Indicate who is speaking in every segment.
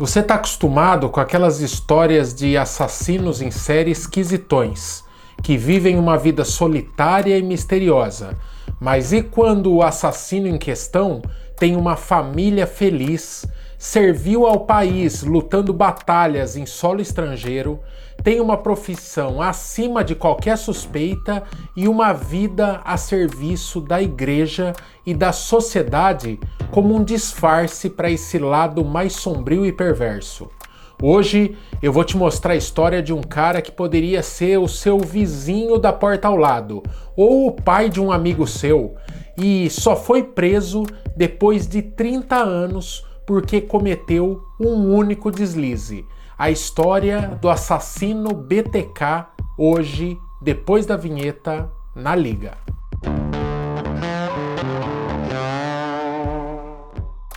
Speaker 1: Você está acostumado com aquelas histórias de assassinos em série esquisitões, que vivem uma vida solitária e misteriosa. Mas e quando o assassino em questão tem uma família feliz, serviu ao país lutando batalhas em solo estrangeiro, tem uma profissão acima de qualquer suspeita e uma vida a serviço da igreja e da sociedade como um disfarce para esse lado mais sombrio e perverso? Hoje eu vou te mostrar a história de um cara que poderia ser o seu vizinho da porta ao lado, ou o pai de um amigo seu, e só foi preso depois de 30 anos porque cometeu um único deslize. A história do assassino BTK, hoje, depois da vinheta, na Liga.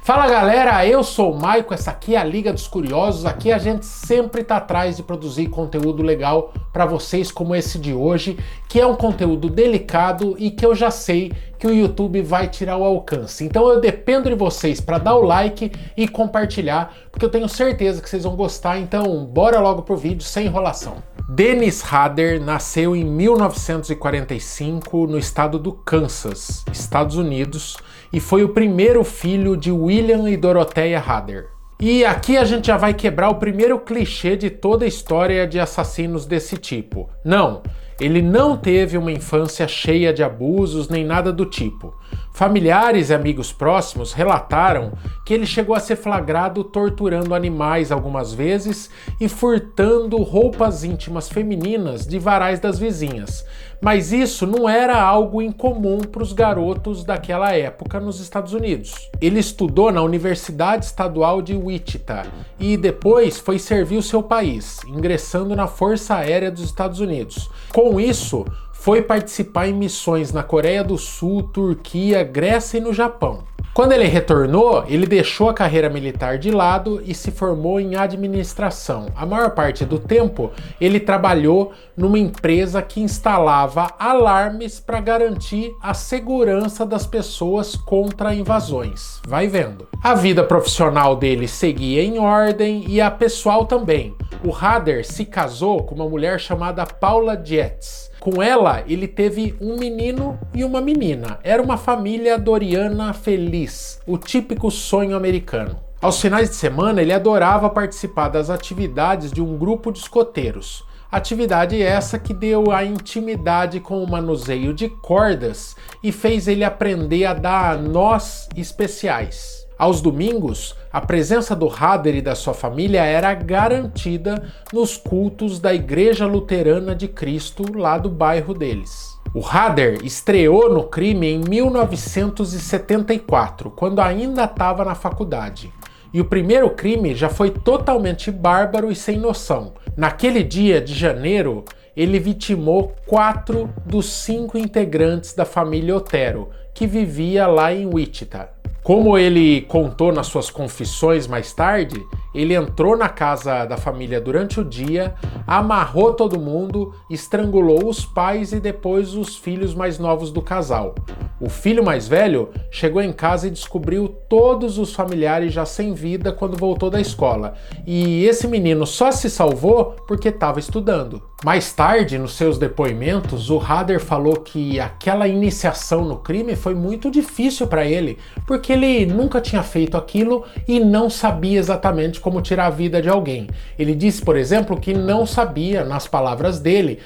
Speaker 1: Fala galera, eu sou o Maico, essa aqui é a Liga dos Curiosos. Aqui a gente sempre tá atrás de produzir conteúdo legal para vocês, como esse de hoje, que é um conteúdo delicado e que eu já sei que o YouTube vai tirar o alcance. Então eu dependo de vocês para dar o like e compartilhar, porque eu tenho certeza que vocês vão gostar. Então bora logo pro vídeo, sem enrolação. Dennis Rader nasceu em 1945 no estado do Kansas, Estados Unidos, e foi o primeiro filho de William e Dorothea Rader. E aqui a gente já vai quebrar o primeiro clichê de toda a história de assassinos desse tipo. Não, ele não teve uma infância cheia de abusos nem nada do tipo. Familiares e amigos próximos relataram que ele chegou a ser flagrado torturando animais algumas vezes e furtando roupas íntimas femininas de varais das vizinhas. Mas isso não era algo incomum para os garotos daquela época nos Estados Unidos. Ele estudou na Universidade Estadual de Wichita e depois foi servir o seu país, ingressando na Força Aérea dos Estados Unidos. Com isso, foi participar em missões na Coreia do Sul, Turquia, Grécia e no Japão. Quando ele retornou, ele deixou a carreira militar de lado e se formou em administração. A maior parte do tempo, ele trabalhou numa empresa que instalava alarmes para garantir a segurança das pessoas contra invasões. Vai vendo. A vida profissional dele seguia em ordem e a pessoal também. O Rader se casou com uma mulher chamada Paula Dietz. Com ela, ele teve um menino e uma menina. Era uma família doriana feliz, o típico sonho americano. Aos finais de semana, ele adorava participar das atividades de um grupo de escoteiros. Atividade essa que deu a intimidade com o manuseio de cordas e fez ele aprender a dar nós especiais. Aos domingos, a presença do Rader e da sua família era garantida nos cultos da Igreja Luterana de Cristo, lá do bairro deles. O Rader estreou no crime em 1974, quando ainda estava na faculdade. E o primeiro crime já foi totalmente bárbaro e sem noção. Naquele dia de janeiro, ele vitimou 4 dos 5 integrantes da família Otero, que vivia lá em Wichita. Como ele contou nas suas confissões mais tarde, ele entrou na casa da família durante o dia, amarrou todo mundo, estrangulou os pais e depois os filhos mais novos do casal. O filho mais velho chegou em casa e descobriu todos os familiares já sem vida quando voltou da escola. E esse menino só se salvou porque estava estudando. Mais tarde, nos seus depoimentos, o Rader falou que aquela iniciação no crime foi muito difícil para ele, porque ele nunca tinha feito aquilo e não sabia exatamente como tirar a vida de alguém. Ele disse, por exemplo, que não sabia, nas palavras dele,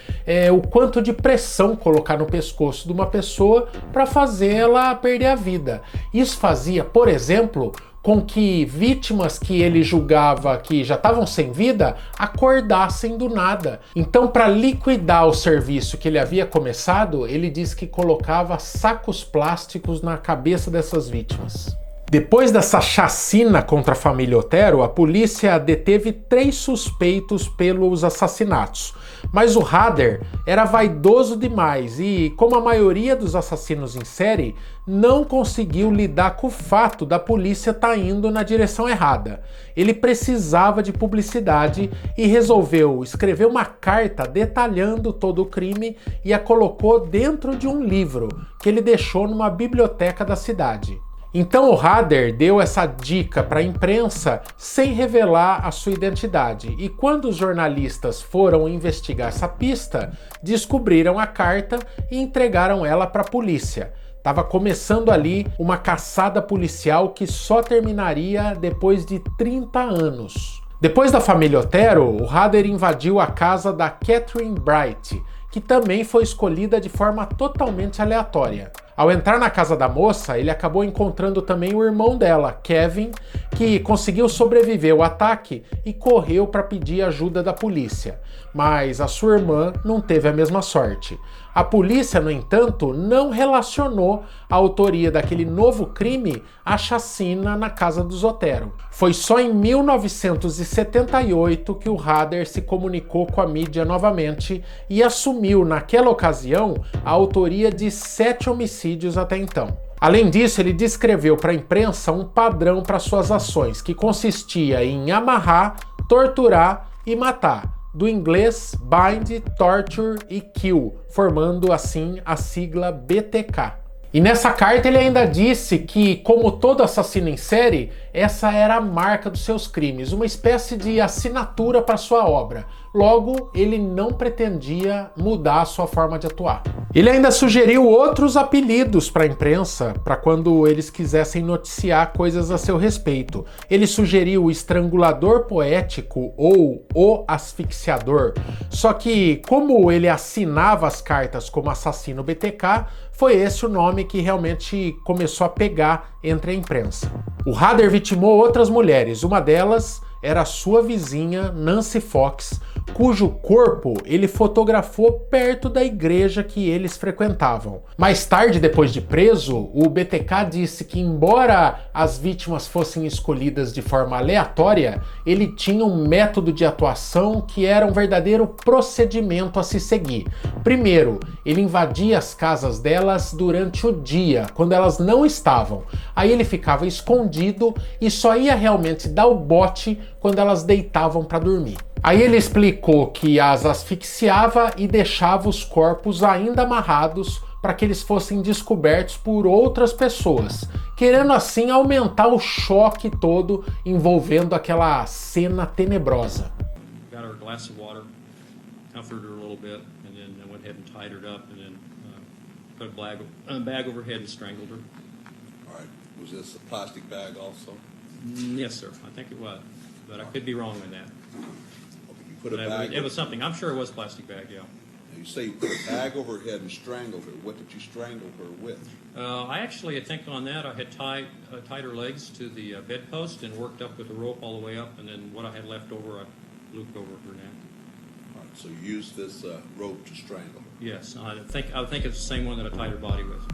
Speaker 1: o quanto de pressão colocar no pescoço de uma pessoa para fazê-la perder a vida. Isso fazia, por exemplo, com que vítimas que ele julgava que já estavam sem vida acordassem do nada. Então, para liquidar o serviço que ele havia começado, ele disse que colocava sacos plásticos na cabeça dessas vítimas. Depois dessa chacina contra a família Otero, a polícia deteve 3 suspeitos pelos assassinatos. Mas o Rader era vaidoso demais e, como a maioria dos assassinos em série, não conseguiu lidar com o fato da polícia estar indo na direção errada. Ele precisava de publicidade e resolveu escrever uma carta detalhando todo o crime e a colocou dentro de um livro que ele deixou numa biblioteca da cidade. Então o Hader deu essa dica para a imprensa sem revelar a sua identidade. E quando os jornalistas foram investigar essa pista, descobriram a carta e entregaram ela para a polícia. Estava começando ali uma caçada policial que só terminaria depois de 30 anos. Depois da família Otero, o Hader invadiu a casa da Catherine Bright, que também foi escolhida de forma totalmente aleatória. Ao entrar na casa da moça, ele acabou encontrando também o irmão dela, Kevin, que conseguiu sobreviver ao ataque e correu para pedir ajuda da polícia. Mas a sua irmã não teve a mesma sorte. A polícia, no entanto, não relacionou a autoria daquele novo crime à chacina na casa dos Otero. Foi só em 1978 que o Hader se comunicou com a mídia novamente e assumiu, naquela ocasião, a autoria de 7 homicídios até então. Além disso, ele descreveu para a imprensa um padrão para suas ações, que consistia em amarrar, torturar e matar. Do inglês Bind, Torture e Kill, formando assim a sigla BTK. E nessa carta ele ainda disse que, como todo assassino em série, essa era a marca dos seus crimes, uma espécie de assinatura para sua obra. Logo, ele não pretendia mudar a sua forma de atuar. Ele ainda sugeriu outros apelidos para a imprensa, para quando eles quisessem noticiar coisas a seu respeito. Ele sugeriu o estrangulador poético ou o asfixiador. Só que, como ele assinava as cartas como assassino BTK, foi esse o nome que realmente começou a pegar entre a imprensa. O Hader vitimou outras mulheres, uma delas era sua vizinha Nancy Fox, cujo corpo ele fotografou perto da igreja que eles frequentavam. Mais tarde, depois de preso, o BTK disse que, embora as vítimas fossem escolhidas de forma aleatória, ele tinha um método de atuação que era um verdadeiro procedimento a se seguir. Primeiro, ele invadia as casas delas durante o dia, quando elas não estavam. Aí ele ficava escondido e só ia realmente dar o bote quando elas deitavam para dormir. Aí ele explicou que as asfixiava e deixava os corpos ainda amarrados para que eles fossem descobertos por outras pessoas, querendo assim aumentar o choque todo envolvendo aquela cena tenebrosa.
Speaker 2: Got her a glass of water, comforted her a little bit, and then I went ahead and tied her up, and then put a bag over her head and strangled her.
Speaker 3: All right. Was this a plastic bag also?
Speaker 2: Yes, sir. I think it was, but I could be wrong on that.
Speaker 3: Okay, you put a
Speaker 2: But
Speaker 3: bag.
Speaker 2: it was something. I'm sure it was a plastic bag. Yeah.
Speaker 3: You say you put a bag over her head and strangled her. What did you strangle her with?
Speaker 2: I actually, I think on that, I had tied her legs to the bedpost and worked up with the rope all the way up, and then what I had left over, I looped over her neck.
Speaker 3: All right, so you used this rope to strangle her.
Speaker 2: Yes, I think it's the same one that I tied her body with.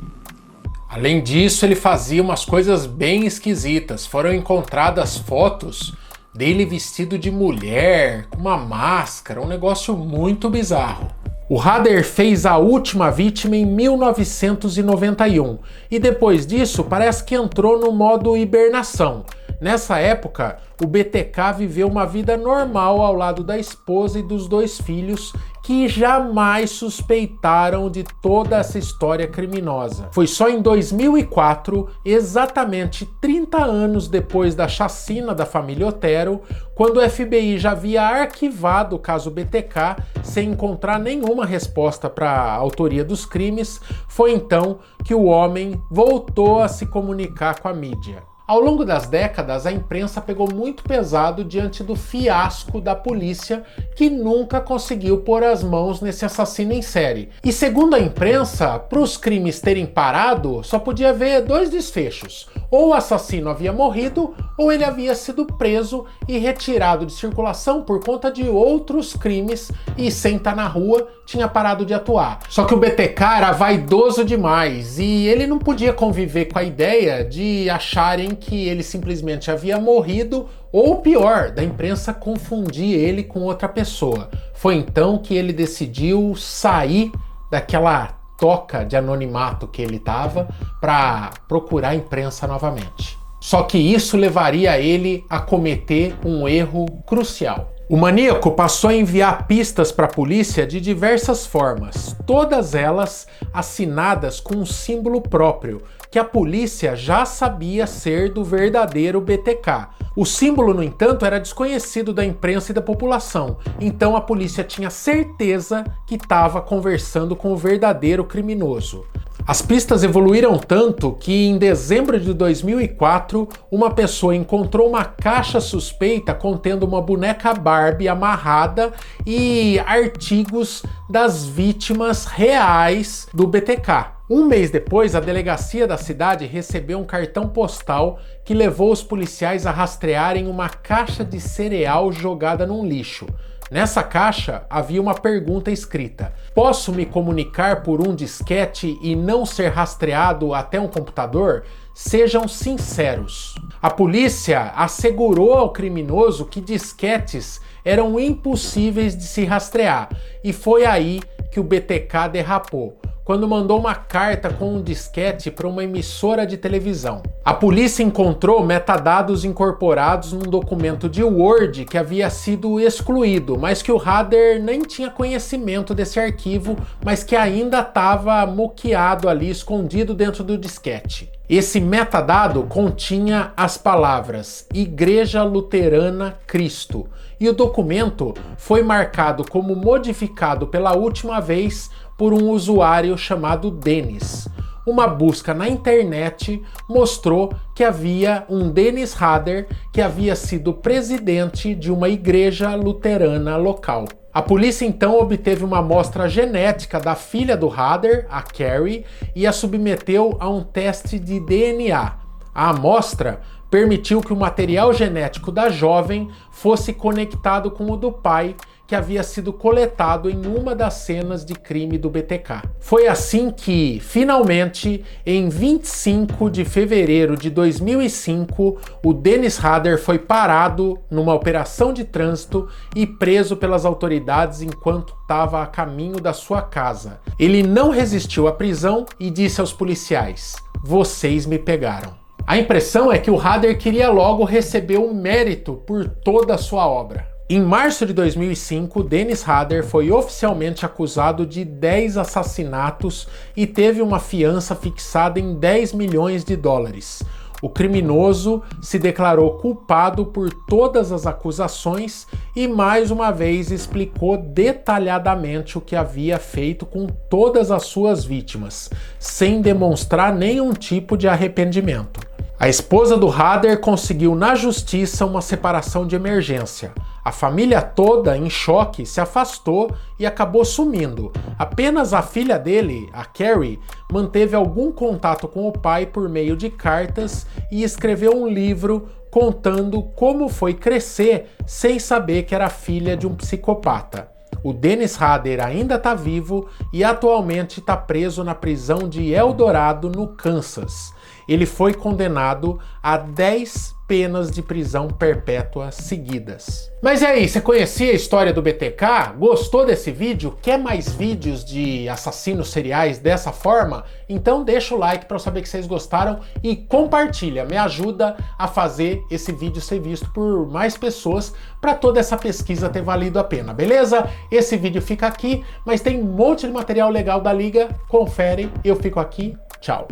Speaker 1: Além disso, ele fazia umas coisas bem esquisitas. Foram encontradas fotos dele vestido de mulher, com uma máscara, um negócio muito bizarro. O Hader fez a última vítima em 1991 e depois disso parece que entrou no modo hibernação. Nessa época, o BTK viveu uma vida normal ao lado da esposa e dos 2 filhos que jamais suspeitaram de toda essa história criminosa. Foi só em 2004, exatamente 30 anos depois da chacina da família Otero, quando o FBI já havia arquivado o caso BTK sem encontrar nenhuma resposta para a autoria dos crimes, foi então que o homem voltou a se comunicar com a mídia. Ao longo das décadas, a imprensa pegou muito pesado diante do fiasco da polícia, que nunca conseguiu pôr as mãos nesse assassino em série. E segundo a imprensa, para os crimes terem parado, só podia haver 2 desfechos. Ou o assassino havia morrido, ou ele havia sido preso e retirado de circulação por conta de outros crimes e, sem estar na rua, tinha parado de atuar. Só que o BTK era vaidoso demais e ele não podia conviver com a ideia de acharem que ele simplesmente havia morrido, ou pior, da imprensa confundir ele com outra pessoa. Foi então que ele decidiu sair daquela toca de anonimato que ele estava para procurar a imprensa novamente. Só que isso levaria ele a cometer um erro crucial. O maníaco passou a enviar pistas para a polícia de diversas formas, todas elas assinadas com um símbolo próprio, que a polícia já sabia ser do verdadeiro BTK. O símbolo, no entanto, era desconhecido da imprensa e da população, então a polícia tinha certeza que estava conversando com o verdadeiro criminoso. As pistas evoluíram tanto que em dezembro de 2004, uma pessoa encontrou uma caixa suspeita contendo uma boneca Barbie amarrada e artigos das vítimas reais do BTK. Um mês depois, a delegacia da cidade recebeu um cartão postal que levou os policiais a rastrearem uma caixa de cereal jogada num lixo. Nessa caixa havia uma pergunta escrita: posso me comunicar por um disquete e não ser rastreado até um computador? Sejam sinceros. A polícia assegurou ao criminoso que disquetes eram impossíveis de se rastrear, e foi aí que o BTK derrapou, quando mandou uma carta com um disquete para uma emissora de televisão. A polícia encontrou metadados incorporados num documento de Word que havia sido excluído, mas que o Hader nem tinha conhecimento desse arquivo, mas que ainda estava muqueado ali, escondido dentro do disquete. Esse metadado continha as palavras Igreja Luterana Cristo, e o documento foi marcado como modificado pela última vez por um usuário chamado Dennis. Uma busca na internet mostrou que havia um Dennis Hader que havia sido presidente de uma igreja luterana local. A polícia então obteve uma amostra genética da filha do Hader, a Carrie, e a submeteu a um teste de DNA. A amostra permitiu que o material genético da jovem fosse conectado com o do pai, que havia sido coletado em uma das cenas de crime do BTK. Foi assim que, finalmente, em 25 de fevereiro de 2005, o Dennis Hader foi parado numa operação de trânsito e preso pelas autoridades enquanto estava a caminho da sua casa. Ele não resistiu à prisão e disse aos policiais: "Vocês me pegaram." A impressão é que o Hader queria logo receber o mérito por toda a sua obra. Em março de 2005, Dennis Hader foi oficialmente acusado de 10 assassinatos e teve uma fiança fixada em 10 milhões de dólares. O criminoso se declarou culpado por todas as acusações e mais uma vez explicou detalhadamente o que havia feito com todas as suas vítimas, sem demonstrar nenhum tipo de arrependimento. A esposa do Hader conseguiu na justiça uma separação de emergência. A família toda, em choque, se afastou e acabou sumindo. Apenas a filha dele, a Carrie, manteve algum contato com o pai por meio de cartas e escreveu um livro contando como foi crescer sem saber que era filha de um psicopata. O Dennis Hader ainda está vivo e atualmente está preso na prisão de Eldorado, no Kansas. Ele foi condenado a 10 penas de prisão perpétua seguidas. Mas e aí, você conhecia a história do BTK? Gostou desse vídeo? Quer mais vídeos de assassinos seriais dessa forma? Então deixa o like para eu saber que vocês gostaram e compartilha, me ajuda a fazer esse vídeo ser visto por mais pessoas para toda essa pesquisa ter valido a pena, beleza? Esse vídeo fica aqui, mas tem um monte de material legal da Liga, confere, eu fico aqui, tchau!